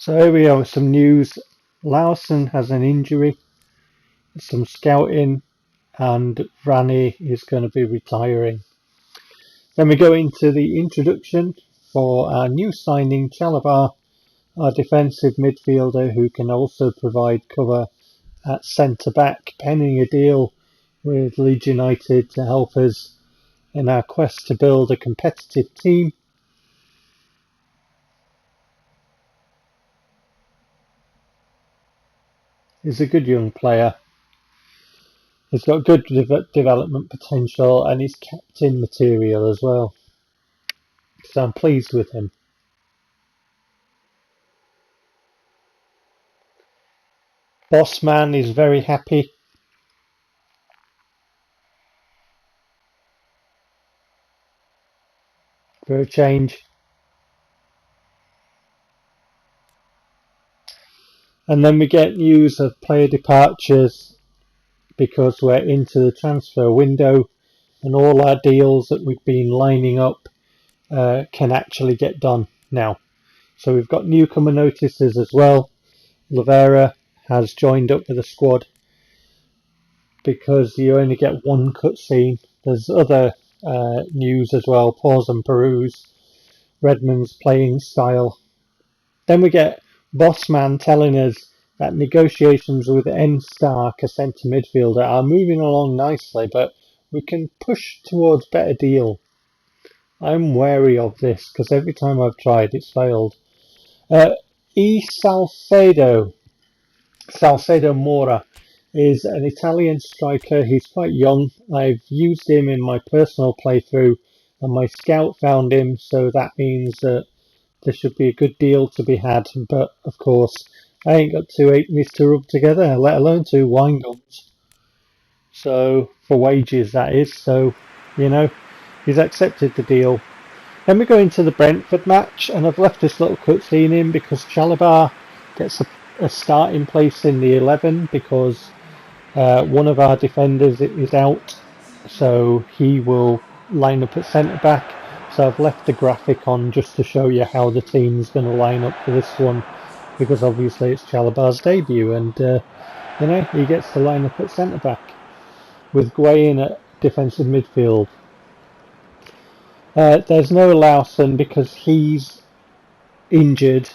So here we are with some news. Larson has an injury, some scouting, and Rani is going to be retiring. Then we go into the introduction for our new signing, Chalabar, our defensive midfielder who can also provide cover at centre-back, penning a deal with Leeds United to help us in our quest to build a competitive team. He's a good young player. He's got good development potential and he's captain material as well. So I'm pleased with him. Bossman is very happy. For a change. And then we get news of player departures because we're into the transfer window and all our deals that we've been lining up can actually get done now. So we've got newcomer notices as well. Lavera has joined up with the squad because you only get one cutscene. There's other news as well. Pause and peruse. Redmond's playing style. Then we get Bossman telling us that negotiations with N-Stark, a centre midfielder, are moving along nicely, but we can push towards better deal. I'm wary of this because every time I've tried it's failed. Salcedo Mora is an Italian striker. He's quite young. I've used him in my personal playthrough and my scout found him, so that means that there should be a good deal to be had. But of course I ain't got two halfpennies to rub together, let alone two wine gums. So for wages, that is. So, you know, he's accepted the deal. Then we go into the Brentford match, and I've left this little cutscene in because Chalabar gets a starting place in the 11 because one of our defenders is out, so he will line up at centre back. So I've left the graphic on just to show you how the team's going to line up for this one, because obviously it's Chalabar's debut, and you know, he gets to line up at centre back with Guay in at defensive midfield. There's no Larson because he's injured,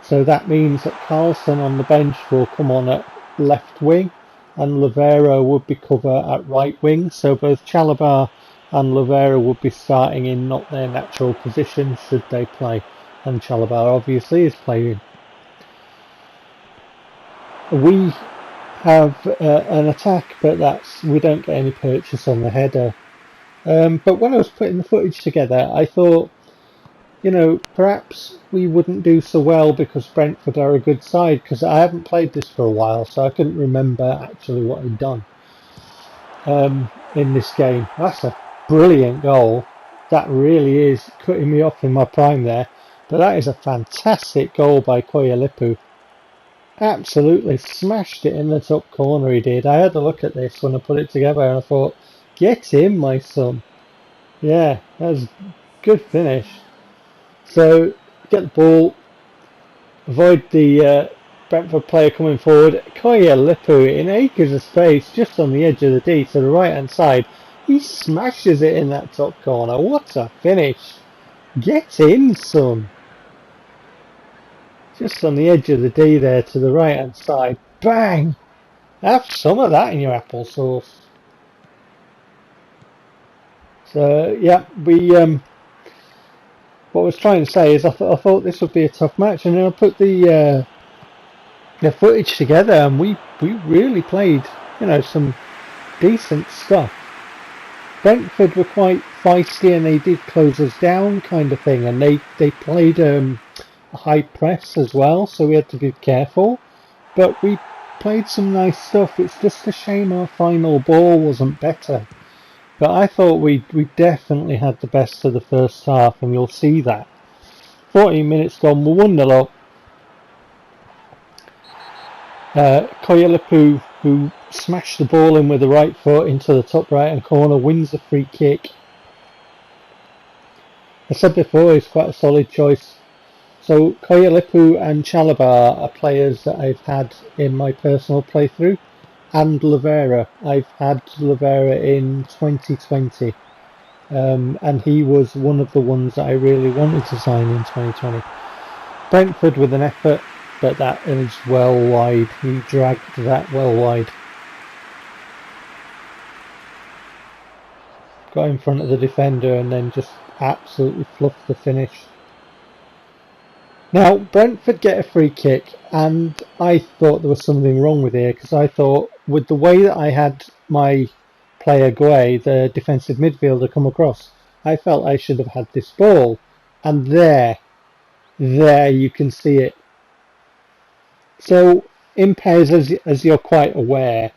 so that means that Carlson on the bench will come on at left wing and Lavera would be cover at right wing, so both Chalabar and Lavera would be starting in not their natural position should they play, and Chalabar obviously is playing. We have an attack, but we don't get any purchase on the header. But when I was putting the footage together, I thought, you know, perhaps we wouldn't do so well because Brentford are a good side, because I haven't played this for a while, so I couldn't remember actually what I'd done in this game. That's a brilliant goal. That really is cutting me off in my prime there, but that is a fantastic goal by Koyalipu. Absolutely smashed it in the top corner, he did. I had a look at this when I put it together and I thought, get in, my son. Yeah, that was a good finish. So, get the ball, avoid the Brentford player coming forward. Koyalipu in acres of space, just on the edge of the D to the right hand side. He smashes it in that top corner. What a finish. Get in, son. Just on the edge of the D there to the right hand side. Bang! Have some of that in your applesauce. So yeah, what I was trying to say is I thought this would be a tough match, and then I put the footage together, and we really played, you know, some decent stuff. Brentford were quite feisty and they did close us down, kind of thing, and they played a high press as well, so we had to be careful. But we played some nice stuff. It's just a shame our final ball wasn't better. But I thought we definitely had the best of the first half, and you'll see that. 14 minutes gone, we're 1-0 up. Koyalipu, who smashed the ball in with the right foot into the top right hand corner, wins the free kick. I said before, he's quite a solid choice. So Koyalipu and Chalabar are players that I've had in my personal playthrough, and Lavera. I've had Lavera in 2020, and he was one of the ones that I really wanted to sign in 2020. Brentford with an effort, but that is well wide. He dragged that well wide. Got in front of the defender and then just absolutely fluffed the finish. Now, Brentford get a free kick, and I thought there was something wrong with here, because I thought with the way that I had my player Guay, the defensive midfielder, come across, I felt I should have had this ball. And there you can see it. So in PES, as you're quite aware,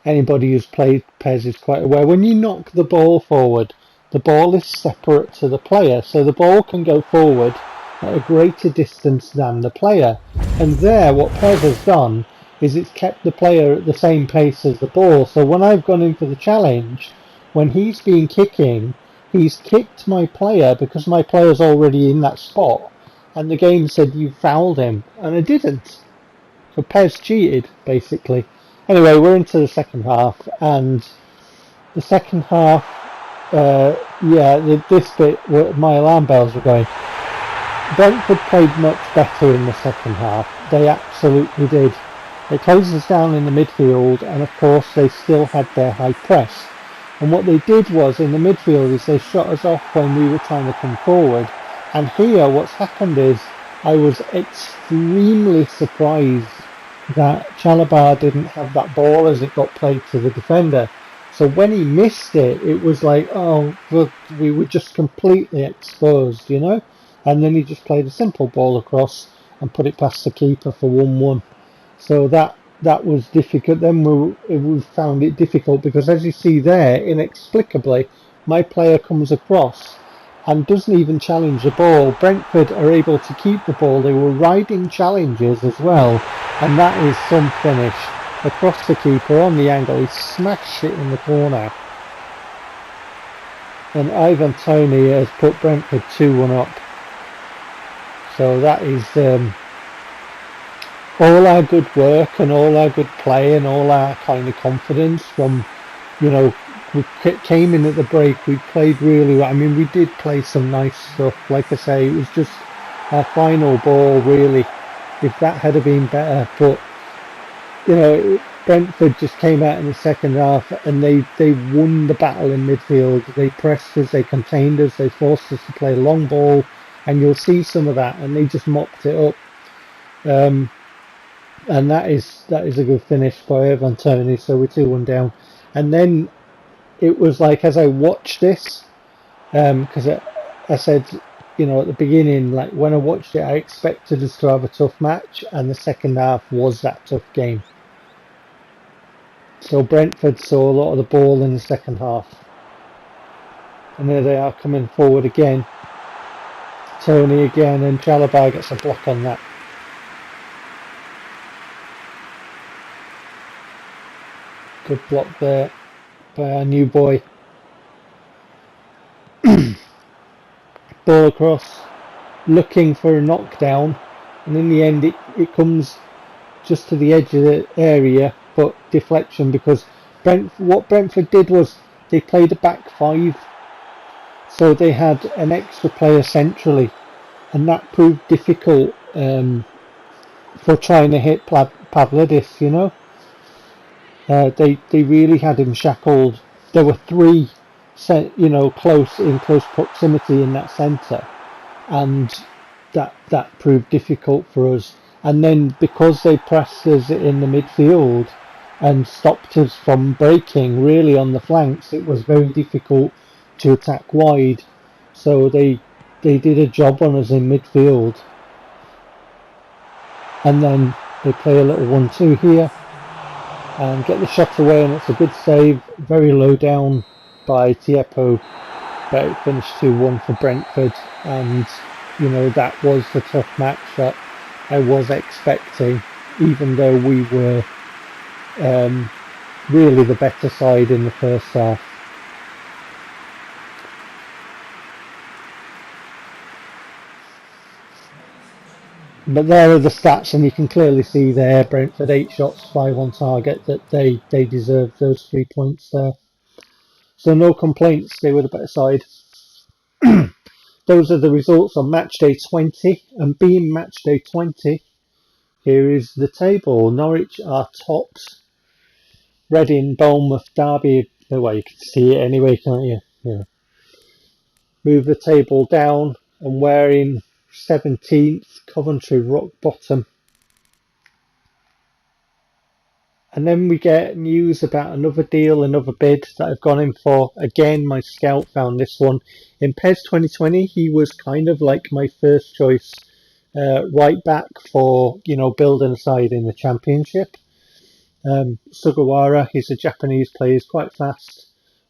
anybody who's played PES is quite aware, when you knock the ball forward, the ball is separate to the player, so the ball can go forward at a greater distance than the player. And there, what PES has done is it's kept the player at the same pace as the ball. So when I've gone in for the challenge, when he's been kicking, he's kicked my player because my player's already in that spot, and the game said you fouled him, and I didn't. So PES cheated, basically. Anyway, we're into the second half, and the second half, this bit, my alarm bells were going. Brentford played much better in the second half. They absolutely did. They closed us down in the midfield, and of course they still had their high press. And what they did was, in the midfield, is they shut us off when we were trying to come forward. And here, what's happened is, I was extremely surprised that Chalabar didn't have that ball as it got played to the defender. So when he missed it, it was like, oh, we were just completely exposed, you know? And then he just played a simple ball across and put it past the keeper for 1-1. So that was difficult. Then we found it difficult because, as you see there, inexplicably, my player comes across and doesn't even challenge the ball. Brentford are able to keep the ball. They were riding challenges as well, and that is some finish. Across the keeper on the angle, he smashed it in the corner. And Ivan Toney has put Brentford 2-1 up. So that is all our good work and all our good play and all our kind of confidence from, you know, we came in at the break, we played really well. I mean, we did play some nice stuff. Like I say, it was just our final ball, really, if that had been better. But, you know, Brentford just came out in the second half and they won the battle in midfield. They pressed us, they contained us, they forced us to play a long ball, and you'll see some of that, and they just mopped it up. And that is a good finish by Ivan Toney. So we're 2-1 down. And then it was like, as I watched this, because I said, you know, at the beginning, like when I watched it, I expected us to have a tough match, and the second half was that tough game. So Brentford saw a lot of the ball in the second half. And there they are coming forward again. Toney again, and Chalabar gets a block on that. Good block there by our new boy. Ball across, looking for a knockdown, and in the end it comes just to the edge of the area, but deflection, because what Brentford did was they played a back five, so they had an extra player centrally, and that proved difficult for trying to hit Pavlidis, you know. They really had him shackled. There were three, you know, close proximity in that centre, and that proved difficult for us. And then because they pressed us in the midfield and stopped us from breaking really on the flanks, it was very difficult to attack wide. So they did a job on us in midfield, and then they play a little 1-2 here and get the shot away, and it's a good save, very low down by Tiepo, but it finished 2-1 for Brentford. And you know, that was the tough match that I was expecting, even though we were really the better side in the first half. But there are the stats, and you can clearly see there, Brentford 8 shots, 5 on target, that they deserve those 3 points there. So no complaints, they were the better side. Those are the results on match day 20, and being match day 20, here is the table. Norwich are tops. Reading, Bournemouth, Derby, well, you can see it anyway, can't you? Yeah. Move the table down, and we're in 17th, Coventry rock bottom. And then we get news about another deal, another bid that I've gone in for. Again, my scout found this one. In PES 2020, he was kind of like my first choice right back for, building a side in the championship. Sugawara, he's a Japanese player, he's quite fast,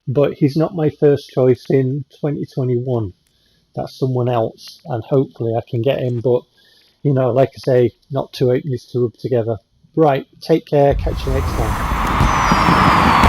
but he's not my first choice in 2021. That's someone else, and hopefully I can get him, but, like I say, not two openings to rub together. Right, take care, catch you next time.